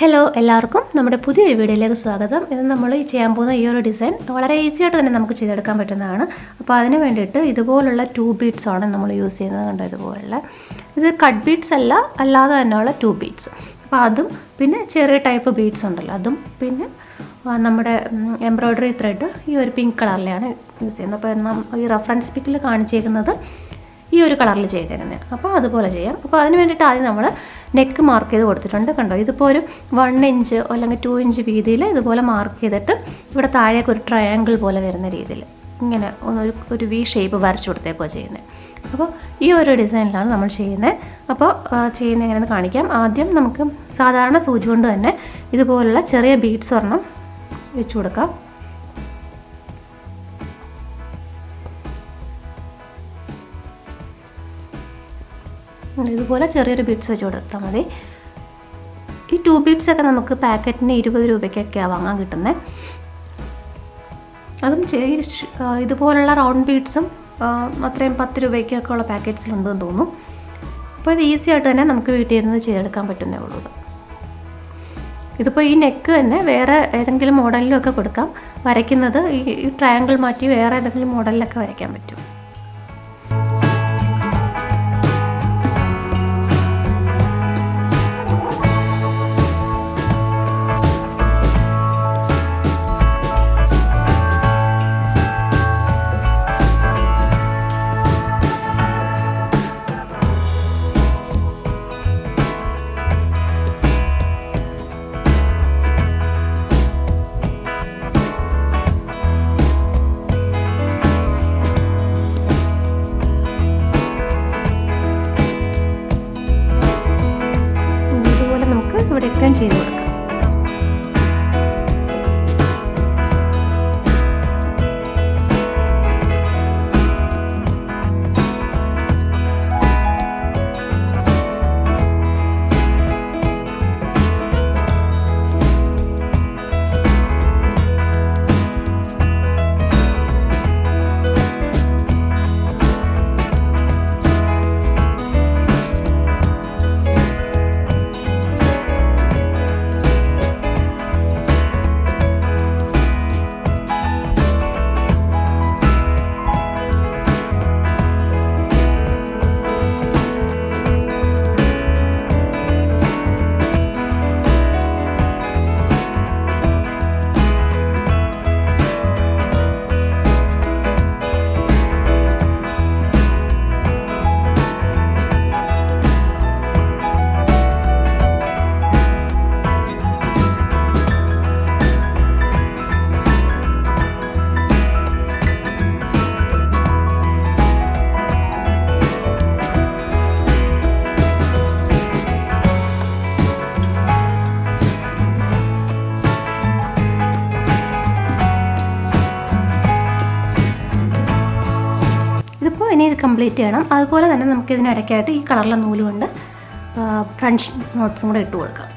Hello എല്ലാവർക്കും നമ്മുടെ പുതിയൊരു വീഡിയോയിലേക്ക് സ്വാഗതം. ഇത് നമ്മൾ ചെയ്യാൻ പോകുന്ന ഈ ഒരു ഡിസൈൻ വളരെ ഈസി ആയിട്ട് തന്നെ നമുക്ക് ചെയ്തെടുക്കാൻ പറ്റുന്നതാണ്. അപ്പോൾ അതിന് വേണ്ടിയിട്ട് ഇതുപോലുള്ള 2 ബീഡ്സ് ആണ് നമ്മൾ യൂസ് ചെയ്യുന്നത്. കണ്ടോ, ഇതുപോലുള്ള ഇത് കട്ട് ബീഡ്സ് അല്ല, അല്ലാതെ തന്നെയുള്ള 2 ബീഡ്സ്. അപ്പോൾ അതും പിന്നെ ചെറിയ ടൈപ്പ് ബീഡ്സ് ഉണ്ടല്ലോ അതും, പിന്നെ നമ്മുടെ എംബ്രോയ്ഡറി ത്രെഡ് ഈ ഒരു പിങ്ക് കളറിലാണ് യൂസ് ചെയ്യുന്നത്. അപ്പോൾ ഈ റെഫറൻസ് പിക്കിൽ കാണിച്ചേക്കുന്നത് ഈ ഒരു കളറിൽ ചെയ്തേക്കുന്നത്. അപ്പോൾ അതുപോലെ ചെയ്യാം. അപ്പോൾ അതിന് വേണ്ടിയിട്ട് ആദ്യം നമ്മൾ നെക്ക് മാർക്ക് ചെയ്ത് കൊടുത്തിട്ടുണ്ട്. കണ്ടോ, ഇതിപ്പോൾ ഒരു 1 ഇഞ്ച് അല്ലെങ്കിൽ 2 ഇഞ്ച് വീതിയിൽ ഇതുപോലെ മാർക്ക് ചെയ്തിട്ട് ഇവിടെ താഴേക്ക് ഒരു ട്രയാങ്കിൾ പോലെ വരുന്ന രീതിയിൽ ഇങ്ങനെ ഒരു വി ഷേപ്പ് വരച്ചു കൊടുത്തേക്കോ ചെയ്യുന്നത്. അപ്പോൾ ഈ ഒരു ഡിസൈനിലാണ് നമ്മൾ ചെയ്യുന്നത്. അപ്പോൾ ചെയ്യുന്നത് എങ്ങനെയെന്ന് കാണിക്കാം. ആദ്യം നമുക്ക് സാധാരണ സൂചി കൊണ്ട് തന്നെ ഇതുപോലുള്ള ചെറിയ ബീഡ്സ് ഒരെണ്ണം വെച്ച് കൊടുക്കാം. ഇതുപോലെ ചെറിയൊരു ബീഡ്സ് വെച്ച് കൊടുത്താൽ മതി. ഈ 2 ബീഡ്സൊക്കെ നമുക്ക് പാക്കറ്റിന് 20 രൂപയ്ക്കൊക്കെയാണ് വാങ്ങാൻ കിട്ടുന്നത്. അതും ഇതുപോലുള്ള റൗണ്ട് ബീഡ്സും അത്രയും 10 രൂപയ്ക്കൊക്കെ ഉള്ള പാക്കറ്റ്സിലുണ്ടെന്ന് തോന്നുന്നു. അപ്പോൾ ഇത് ഈസി ആയിട്ട് തന്നെ നമുക്ക് വീട്ടിൽ ഇരുന്ന് ചെയ്തെടുക്കാൻ പറ്റുന്നേ ഉള്ളൂ. ഇതിപ്പോൾ ഈ നെക്ക് തന്നെ വേറെ ഏതെങ്കിലും മോഡലിലൊക്കെ കൊടുക്കാം. വരയ്ക്കുന്നത് ഈ ട്രയാങ്കിൾ മാറ്റി വേറെ ഏതെങ്കിലും മോഡലിലൊക്കെ വരയ്ക്കാൻ പറ്റും. ഇവിടെയൊക്കെ ചെയ്ത് കൊടുക്കാം. ഇതിപ്പോൾ ഇനി ഇത് കംപ്ലീറ്റ് ചെയ്യണം. അതുപോലെ തന്നെ നമുക്ക് ഇതിനിടയ്ക്കായിട്ട് ഈ കളറിലെ നൂല് കൊണ്ട് ഫ്രഞ്ച് നോട്ട്സും കൂടെ ഇട്ട് കൊടുക്കാം.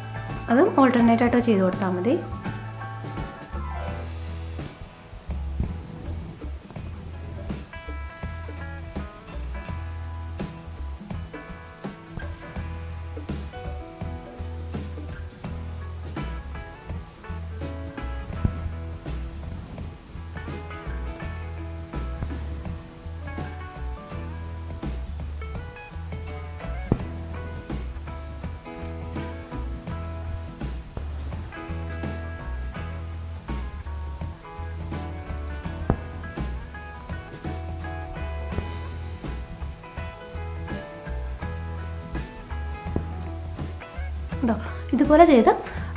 അതും ഓൾട്ടർനേറ്റ് ആയിട്ട് ചെയ്ത് കൊടുത്താൽ മതി. ഇതുപോലെ ചെയ്ത്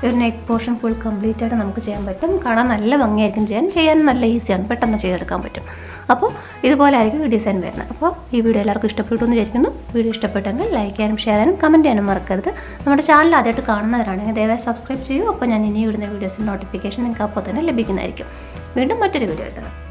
ഒരു നെക്ക് പോർഷൻ ഫുൾ കംപ്ലീറ്റ് ആയിട്ട് നമുക്ക് ചെയ്യാൻ പറ്റും. കാണാൻ നല്ല ഭംഗിയായിരിക്കും, ചെയ്യാൻ നല്ല ഈസിയാണ്, പെട്ടെന്ന് ചെയ്തെടുക്കാൻ പറ്റും. അപ്പോൾ ഇതുപോലെ ആയിരിക്കും ഈ ഡിസൈൻ വരുന്നത്. അപ്പോൾ ഈ വീഡിയോ എല്ലാവർക്കും ഇഷ്ടപ്പെട്ടു എന്ന് വിചാരിക്കുന്നു. വീഡിയോ ഇഷ്ടപ്പെട്ടെങ്കിൽ ലൈക്ക് ചെയ്യാനും ഷെയർ ചെയ്യാനും കമൻറ്റ് ചെയ്യാനും മറക്കരുത്. നമ്മുടെ ചാനൽ ആദ്യമായിട്ട് കാണുന്നവരാണെങ്കിൽ ദയവായി സബ്സ്ക്രൈബ് ചെയ്യൂ. അപ്പോൾ ഞാൻ ഇനി ഇടുന്ന വീഡിയോസിൻ്റെ നോട്ടിഫിക്കേഷൻ നിങ്ങൾക്ക് അപ്പോൾ തന്നെ ലഭിക്കുന്നതായിരിക്കും. വീണ്ടും മറ്റൊരു വീഡിയോ ആയിട്ട്